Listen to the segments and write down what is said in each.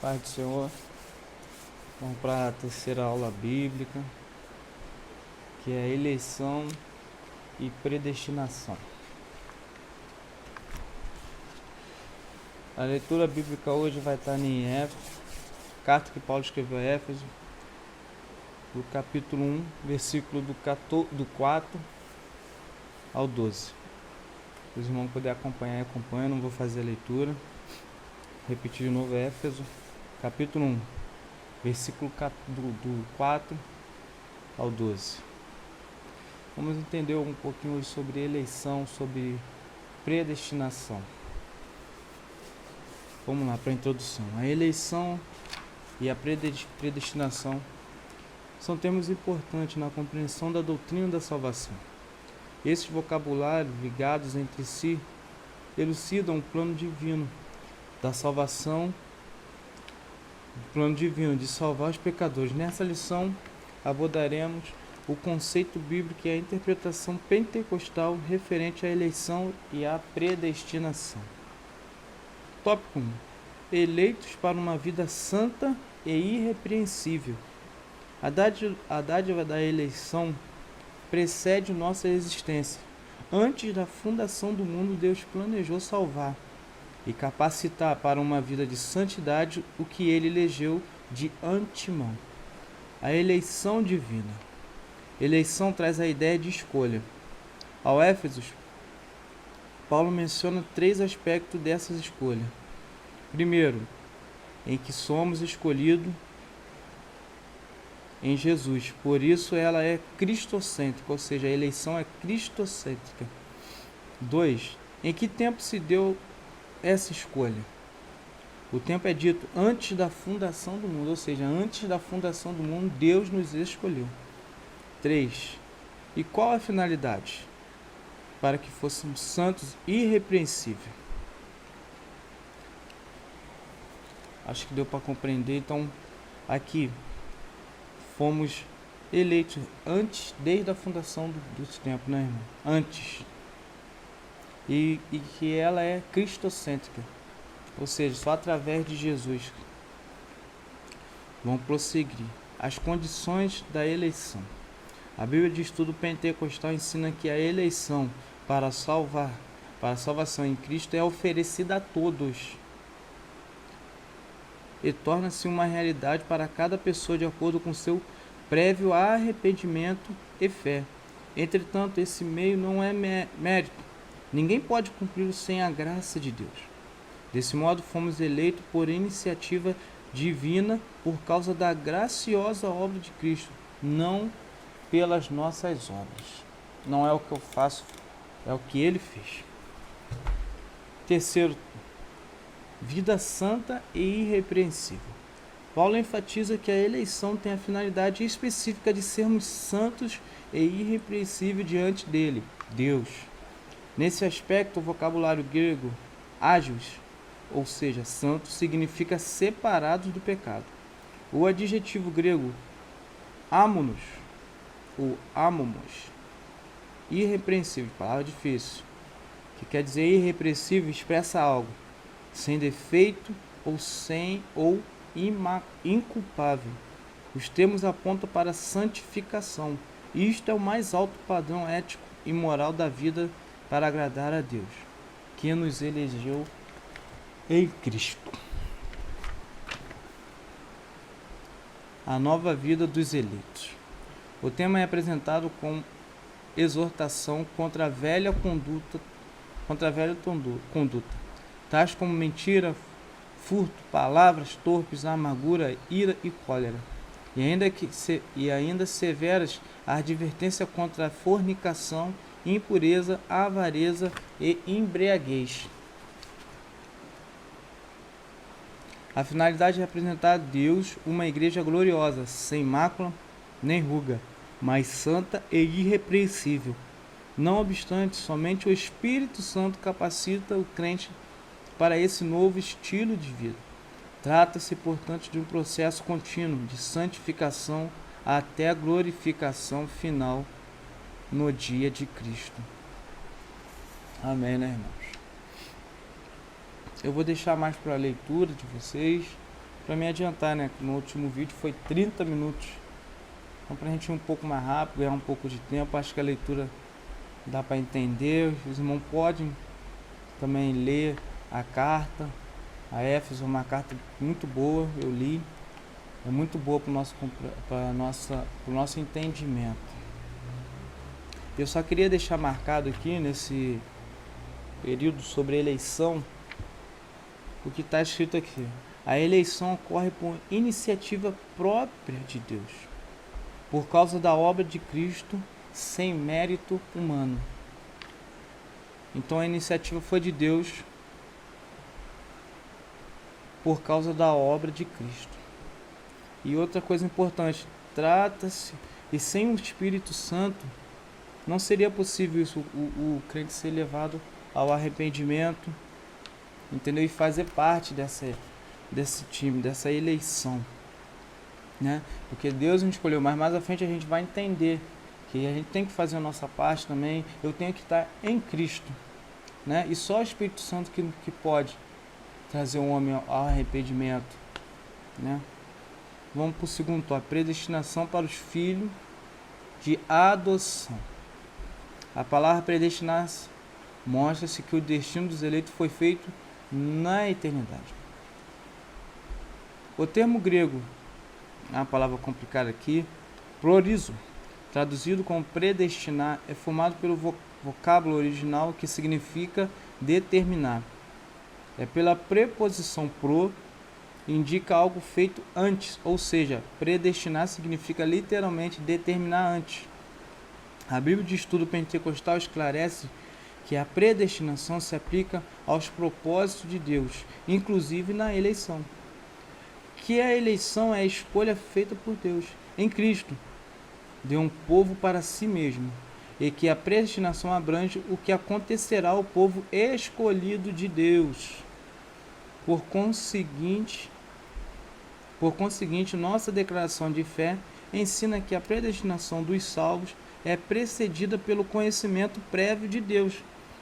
Paz do Senhor. Vamos para a terceira aula bíblica, que é eleição e predestinação. A leitura bíblica hoje vai estar em Éfeso, carta que Paulo escreveu a Éfeso, do capítulo 1, versículo do 4 ao 12. Se os irmãos puderem acompanhar, acompanha, não vou fazer a leitura. Repetir de novo, Éfeso, capítulo 1, versículo do 4 ao 12. Vamos entender um pouquinho sobre eleição, sobre predestinação. Vamos lá para a introdução. A eleição e a predestinação são termos importantes na compreensão da doutrina da salvação. Esses vocabulários ligados entre si elucidam o plano divino da salvação, o plano divino de salvar os pecadores. Nessa lição abordaremos o conceito bíblico e a interpretação pentecostal referente à eleição e à predestinação. Tópico 1. Eleitos para uma vida santa e irrepreensível. A dádiva da eleição precede nossa existência. Antes da fundação do mundo, Deus planejou salvar e capacitar para uma vida de santidade o que ele elegeu de antemão. A eleição divina. Eleição traz a ideia de escolha. Ao Éfesos, Paulo menciona 3 aspectos dessas escolhas. Primeiro, em que somos escolhidos em Jesus. Por isso ela é cristocêntrica, ou seja, a eleição é cristocêntrica. 2. Em que tempo se deu essa escolha? O tempo é dito antes da fundação do mundo, ou seja, antes da fundação do mundo, Deus nos escolheu. 3. E qual a finalidade? Para que fôssemos santos e irrepreensíveis. Acho que deu para compreender. Então, aqui fomos eleitos antes, desde a fundação dos tempos, né, irmão? Antes. E que ela é cristocêntrica, ou seja, só através de Jesus. Vamos prosseguir. As condições da eleição. A Bíblia de Estudo Pentecostal ensina que a eleição para a salvação em Cristo é oferecida a todos e torna-se uma realidade para cada pessoa de acordo com seu prévio arrependimento e fé. Entretanto, esse meio não é mérito. Ninguém pode cumpri-lo sem a graça de Deus. Desse modo, fomos eleitos por iniciativa divina por causa da graciosa obra de Cristo, não pelas nossas obras. Não é o que eu faço, é o que Ele fez. Terceiro, vida santa e irrepreensível. Paulo enfatiza que a eleição tem a finalidade específica de sermos santos e irrepreensíveis diante dele, Deus. Nesse aspecto, o vocabulário grego ágios, ou seja, santo, significa separados do pecado. O adjetivo grego ámonos, ou ámomos, irrepreensível, palavra difícil, que quer dizer irrepreensível, expressa algo sem defeito ou inculpável. Os termos apontam para a santificação. Isto é o mais alto padrão ético e moral da vida para agradar a Deus, que nos elegeu em Cristo. A nova vida dos eleitos. O tema é apresentado com exortação contra a velha conduta, tais como mentira, furto, palavras torpes, amargura, ira e cólera. E ainda severas a advertência contra a fornicação, impureza, avareza e embriaguez. A finalidade é apresentar a Deus uma igreja gloriosa, sem mácula nem ruga, mas santa e irrepreensível. Não obstante, somente o Espírito Santo capacita o crente para esse novo estilo de vida. Trata-se, portanto, de um processo contínuo de santificação até a glorificação final no dia de Cristo. Amém, né, irmãos? Eu vou deixar mais para a leitura de vocês, para me adiantar, né? No último vídeo foi 30 minutos. Então, para a gente ir um pouco mais rápido, ganhar um pouco de tempo, acho que a leitura dá para entender. Os irmãos podem também ler a carta. A Éfeso é uma carta muito boa, eu li. É muito boa para o nosso entendimento. Eu só queria deixar marcado aqui, nesse período sobre a eleição, o que está escrito aqui. A eleição ocorre por iniciativa própria de Deus, por causa da obra de Cristo, sem mérito humano. Então a iniciativa foi de Deus por causa da obra de Cristo. E outra coisa importante, trata-se, e sem o Espírito Santo, não seria possível isso, o crente ser levado ao arrependimento, entendeu? E fazer parte desse time, dessa eleição, né? Porque Deus nos escolheu, mas mais à frente a gente vai entender que a gente tem que fazer a nossa parte também. Eu tenho que estar em Cristo, né? E só o Espírito Santo que pode trazer o homem ao arrependimento, né? Vamos para o segundo tópico, predestinação para os filhos de adoção. A palavra predestinar-se mostra-se que o destino dos eleitos foi feito na eternidade. O termo grego, a palavra complicada aqui, prorizo, traduzido como predestinar, é formado pelo vocábulo original que significa determinar. É pela preposição pro, indica algo feito antes, ou seja, predestinar significa literalmente determinar antes. A Bíblia de Estudo Pentecostal esclarece que a predestinação se aplica aos propósitos de Deus, inclusive na eleição. Que a eleição é a escolha feita por Deus em Cristo de um povo para si mesmo, e que a predestinação abrange o que acontecerá ao povo escolhido de Deus. Por conseguinte, nossa declaração de fé ensina que a predestinação dos salvos é precedida pelo conhecimento prévio de Deus,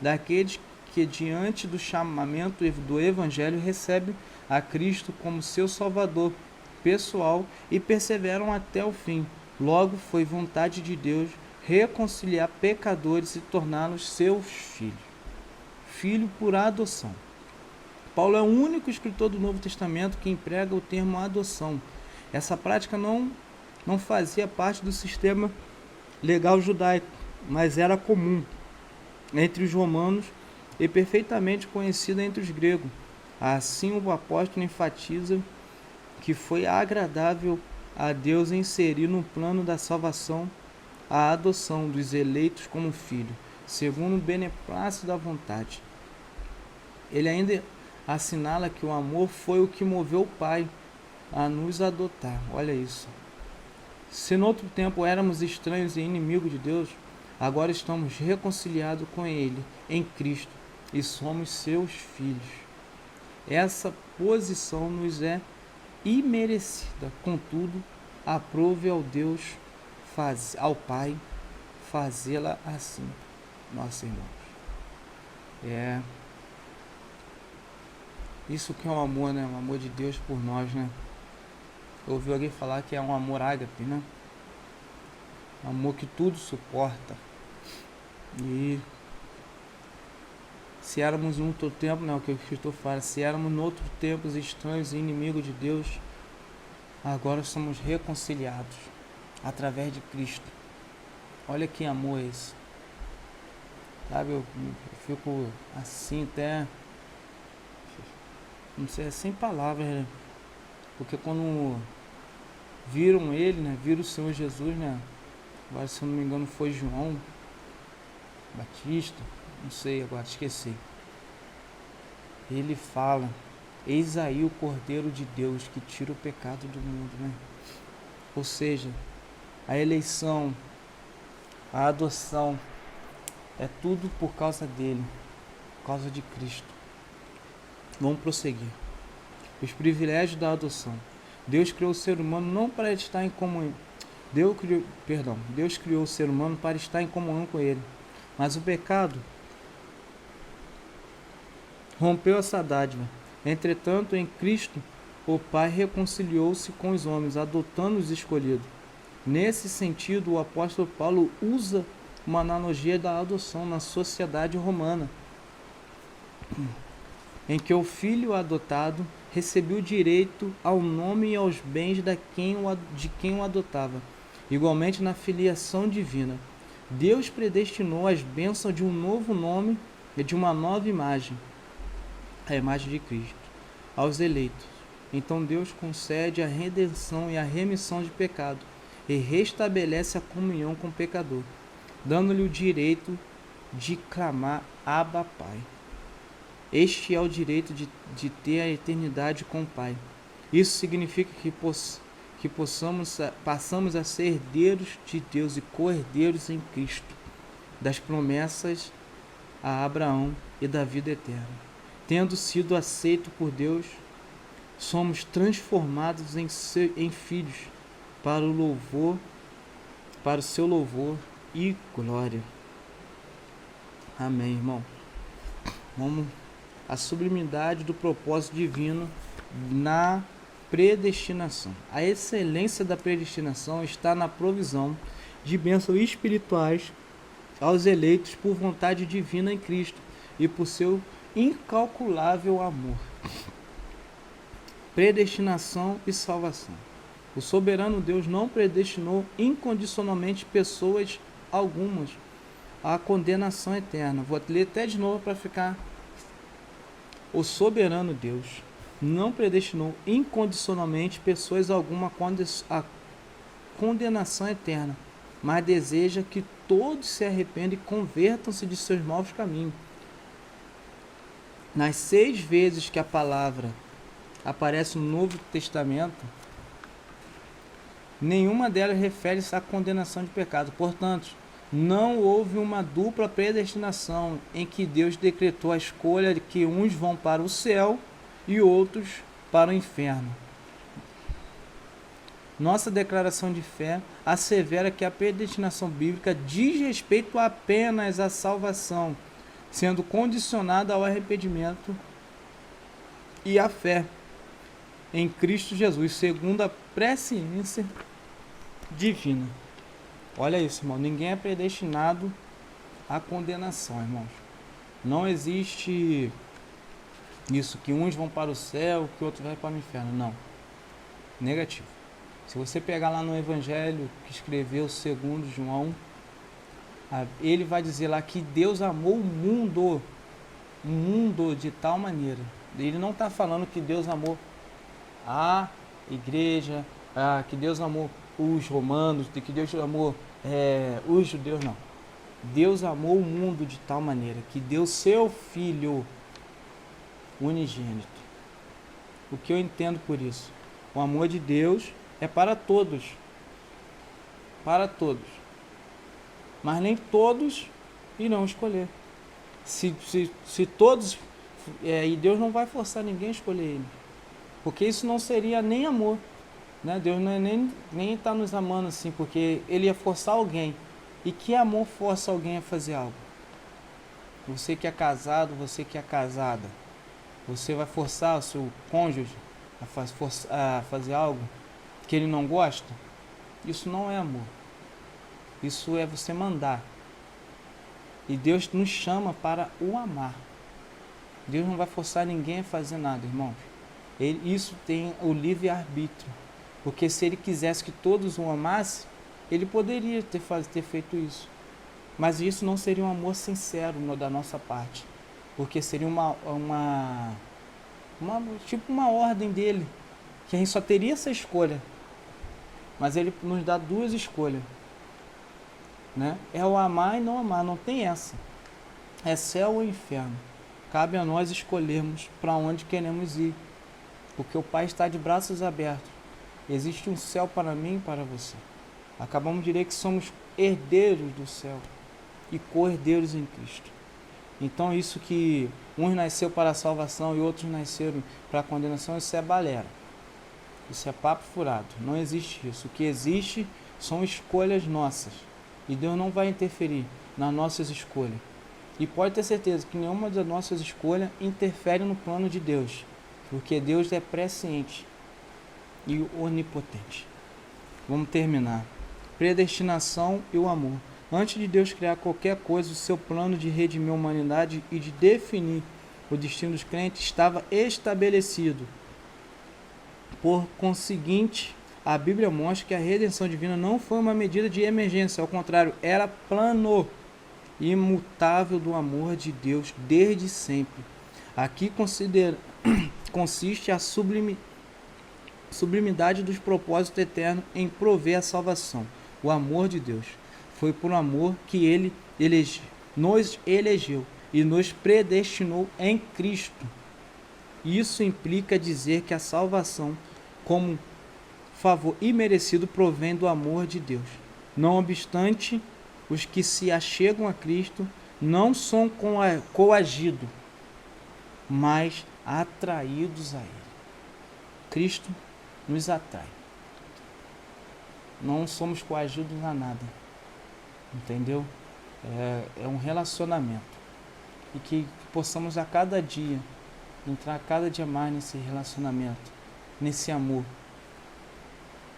daqueles que diante do chamamento do Evangelho recebem a Cristo como seu Salvador pessoal e perseveram até o fim. Logo foi vontade de Deus reconciliar pecadores e torná-los seus filhos. Filho por adoção. Paulo é o único escritor do Novo Testamento que emprega o termo adoção. Essa prática não fazia parte do sistema legal judaico, mas era comum entre os romanos e perfeitamente conhecida entre os gregos. Assim, o apóstolo enfatiza que foi agradável a Deus inserir no plano da salvação a adoção dos eleitos como filho, segundo o beneplácito da vontade. Ele ainda assinala que o amor foi o que moveu o Pai a nos adotar. Olha isso. Se no outro tempo éramos estranhos e inimigos de Deus, agora estamos reconciliados com Ele em Cristo e somos seus filhos. Essa posição nos é imerecida, contudo, aprove ao Deus, ao Pai, fazê-la assim, nossos irmãos. Isso que é um amor, né? O amor de Deus por nós, né? Eu ouvi alguém falar que é um amor ágape, né? Um amor que tudo suporta. E se éramos no outro tempo, né? O que o Cristo fala, se éramos no outro tempo estranhos e inimigos de Deus, agora somos reconciliados através de Cristo. Olha que amor é esse. Sabe, eu fico assim até, não sei, é sem palavras, né? Porque quando viram ele, né? Viram o Senhor Jesus, né? Agora, se eu não me engano, foi João Batista, não sei agora, esqueci. Ele fala: eis aí o Cordeiro de Deus que tira o pecado do mundo, né? Ou seja, a eleição, a adoção, é tudo por causa dele, por causa de Cristo. Vamos prosseguir. Os privilégios da adoção. Deus criou o ser humano não para estar em comunhão. Deus criou o ser humano para estar em comunhão com ele. Mas o pecado rompeu essa dádiva. Entretanto, em Cristo, o Pai reconciliou-se com os homens, adotando os escolhidos. Nesse sentido, o apóstolo Paulo usa uma analogia da adoção na sociedade romana, em que o filho adotado recebeu direito ao nome e aos bens de quem o adotava. Igualmente na filiação divina, Deus predestinou as bênçãos de um novo nome e de uma nova imagem, a imagem de Cristo, aos eleitos. Então Deus concede a redenção e a remissão de pecado e restabelece a comunhão com o pecador, dando-lhe o direito de clamar Abba Pai. Este é o direito de ter a eternidade com o Pai. Isso significa que passamos a ser herdeiros de Deus e co-herdeiros em Cristo, das promessas a Abraão e da vida eterna. Tendo sido aceito por Deus, somos transformados em filhos para o seu louvor e glória. Amém, irmão. Vamos a sublimidade do propósito divino na predestinação. A excelência da predestinação está na provisão de bênçãos espirituais aos eleitos por vontade divina em Cristo e por seu incalculável amor. Predestinação e salvação. O soberano Deus não predestinou incondicionalmente pessoas algumas à condenação eterna. Vou ler até de novo para ficar. O soberano Deus não predestinou incondicionalmente pessoas alguma à condenação eterna, mas deseja que todos se arrependam e convertam-se de seus maus caminhos. Nas 6 vezes que a palavra aparece no Novo Testamento, nenhuma delas refere-se à condenação de pecado. Portanto, não houve uma dupla predestinação em que Deus decretou a escolha de que uns vão para o céu e outros para o inferno. Nossa declaração de fé assevera que a predestinação bíblica diz respeito apenas à salvação, sendo condicionada ao arrependimento e à fé em Cristo Jesus, segundo a presciência divina. Olha isso, irmão. Ninguém é predestinado à condenação, irmãos. Não existe isso, que uns vão para o céu, que outros vão para o inferno. Não. Negativo. Se você pegar lá no Evangelho que escreveu segundo João, ele vai dizer lá que Deus amou o mundo de tal maneira. Ele não está falando que Deus amou a igreja, que Deus amou os romanos, que Deus amou os judeus, não. Deus amou o mundo de tal maneira que deu seu Filho unigênito. O que eu entendo por isso? O amor de Deus é para todos. Para todos. Mas nem todos irão escolher. Se todos... e Deus não vai forçar ninguém a escolher Ele. Porque isso não seria nem amor. Né? Deus não é nem está nos amando assim, porque Ele ia forçar alguém. E que amor força alguém a fazer algo? Você que é casado, você que é casada, você vai forçar o seu cônjuge a fazer algo que ele não gosta? Isso não é amor. Isso é você mandar. E Deus nos chama para o amar. Deus não vai forçar ninguém a fazer nada, irmãos. Isso tem o livre-arbítrio. Porque se Ele quisesse que todos o amassem, Ele poderia ter feito isso. Mas isso não seria um amor sincero da nossa parte. Porque seria tipo uma ordem dele. Que a gente só teria essa escolha. Mas Ele nos dá 2 escolhas. Né? É o amar e não amar. Não tem essa. É céu ou inferno. Cabe a nós escolhermos para onde queremos ir. Porque o Pai está de braços abertos. Existe um céu para mim e para você. Acabamos de dizer que somos herdeiros do céu e co-herdeiros em Cristo. Então isso que uns nasceram para a salvação e outros nasceram para a condenação, isso é balela. Isso é papo furado. Não existe isso. O que existe são escolhas nossas. E Deus não vai interferir nas nossas escolhas. E pode ter certeza que nenhuma das nossas escolhas interfere no plano de Deus. Porque Deus é presciente. e onipotente. Vamos terminar. Predestinação e o amor. Antes de Deus criar qualquer coisa, o seu plano de redimir a humanidade e de definir o destino dos crentes estava estabelecido. Por conseguinte, a Bíblia mostra que a redenção divina não foi uma medida de emergência, ao contrário, era plano imutável do amor de Deus desde sempre. Aqui consiste a sublimidade dos propósitos eternos em prover a salvação. O amor de Deus. Foi por amor que Ele nos elegeu e nos predestinou em Cristo. Isso implica dizer que a salvação, como favor imerecido, provém do amor de Deus. Não obstante, os que se achegam a Cristo não são coagidos, mas atraídos a Ele. Cristo nos atrai. Não somos coagidos a nada. Entendeu? É um relacionamento. E que possamos a cada dia entrar cada dia mais nesse relacionamento, nesse amor.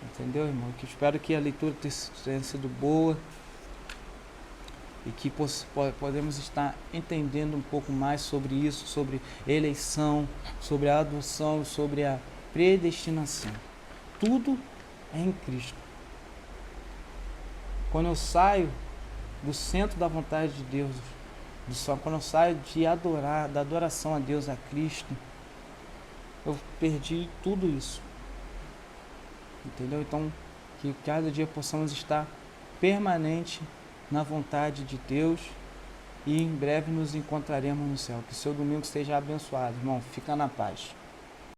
Entendeu, irmão? Que espero que a leitura tenha sido boa e que podemos estar entendendo um pouco mais sobre isso, sobre eleição, sobre a adoção, sobre a predestinação. Tudo é em Cristo. Quando eu saio do centro da vontade de Deus, quando eu saio da adoração a Deus, a Cristo, eu perdi tudo isso. Entendeu? Então, que cada dia possamos estar permanente na vontade de Deus e em breve nos encontraremos no céu. Que seu domingo seja abençoado, irmão. Fica na paz.